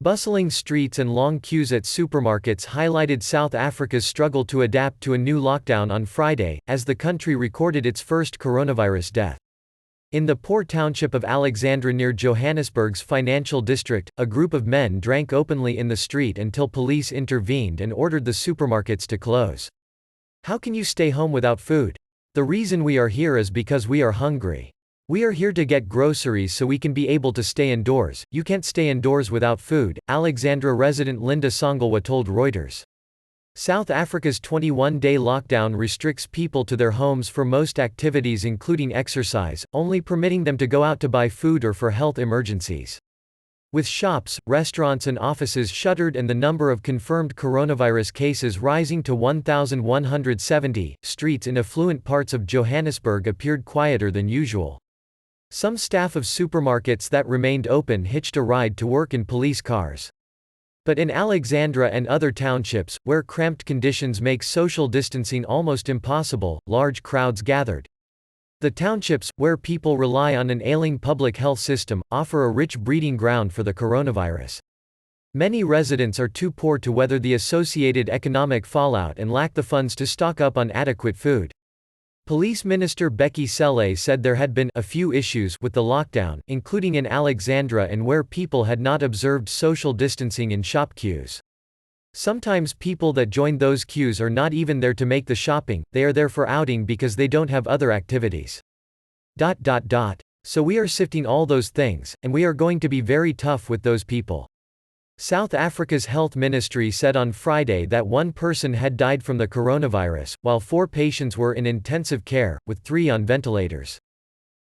Bustling streets and long queues at supermarkets highlighted South Africa's struggle to adapt to a new lockdown on Friday, as the country recorded its first coronavirus death. In the poor township of Alexandra near Johannesburg's financial district, a group of men drank openly in the street until police intervened and ordered the supermarkets to close. "How can you stay home without food? The reason we are here is because we are hungry. We are here to get groceries so we can be able to stay indoors. You can't stay indoors without food," Alexandra resident Linda Songelwa told Reuters. South Africa's 21-day lockdown restricts people to their homes for most activities including exercise, only permitting them to go out to buy food or for health emergencies. With shops, restaurants and offices shuttered and the number of confirmed coronavirus cases rising to 1,170, streets in affluent parts of Johannesburg appeared quieter than usual. Some staff of supermarkets that remained open hitched a ride to work in police cars. But in Alexandra and other townships, where cramped conditions make social distancing almost impossible, large crowds gathered. The townships, where people rely on an ailing public health system, offer a rich breeding ground for the coronavirus. Many residents are too poor to weather the associated economic fallout and lack the funds to stock up on adequate food. Police Minister Becky Cele said there had been a few issues with the lockdown, including in Alexandra and where people had not observed social distancing in shop queues. "Sometimes people that join those queues are not even there to make the shopping, they are there for outing because they don't have other activities. So we are sifting all those things, and we are going to be very tough with those people." South Africa's health ministry said on Friday that one person had died from the coronavirus, while 4 patients were in intensive care, with 3 on ventilators.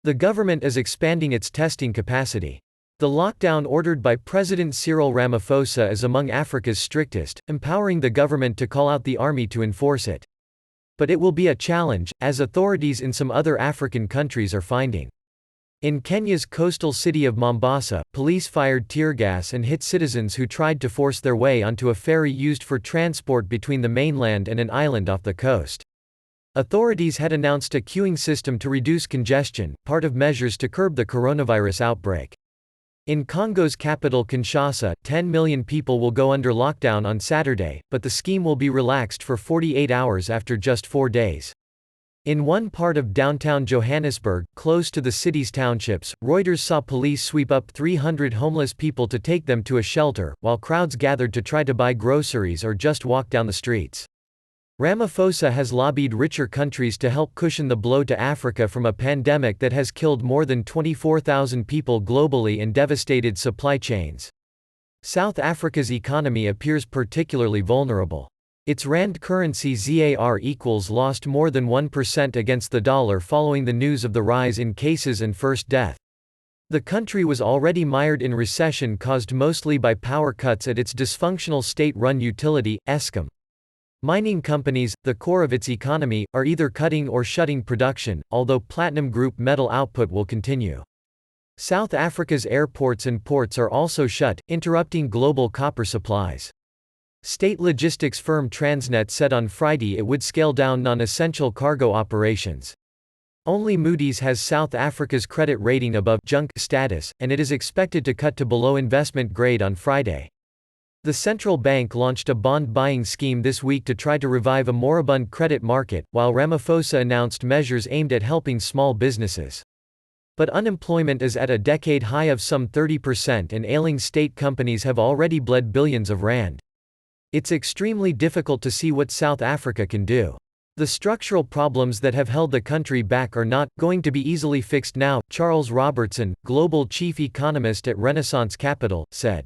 The government is expanding its testing capacity. The lockdown ordered by President Cyril Ramaphosa is among Africa's strictest, empowering the government to call out the army to enforce it. But it will be a challenge, as authorities in some other African countries are finding. In Kenya's coastal city of Mombasa, police fired tear gas and hit citizens who tried to force their way onto a ferry used for transport between the mainland and an island off the coast. Authorities had announced a queuing system to reduce congestion, part of measures to curb the coronavirus outbreak. In Congo's capital Kinshasa, 10 million people will go under lockdown on Saturday, but the scheme will be relaxed for 48 hours after just 4 days. In one part of downtown Johannesburg, close to the city's townships, Reuters saw police sweep up 300 homeless people to take them to a shelter, while crowds gathered to try to buy groceries or just walk down the streets. Ramaphosa has lobbied richer countries to help cushion the blow to Africa from a pandemic that has killed more than 24,000 people globally and devastated supply chains. South Africa's economy appears particularly vulnerable. Its rand currency ZAR lost more than 1% against the dollar following the news of the rise in cases and first death. The country was already mired in recession caused mostly by power cuts at its dysfunctional state-run utility, Eskom. Mining companies, the core of its economy, are either cutting or shutting production, although platinum group metal output will continue. South Africa's airports and ports are also shut, interrupting global copper supplies. State logistics firm Transnet said on Friday it would scale down non-essential cargo operations. Only Moody's has South Africa's credit rating above junk status, and it is expected to cut to below investment grade on Friday. The central bank launched a bond buying scheme this week to try to revive a moribund credit market, while Ramaphosa announced measures aimed at helping small businesses. But unemployment is at a decade high of some 30% and ailing state companies have already bled billions of rand. It's extremely difficult to see what South Africa can do. The structural problems that have held the country back are not going to be easily fixed now, Charles Robertson, global chief economist at Renaissance Capital, said.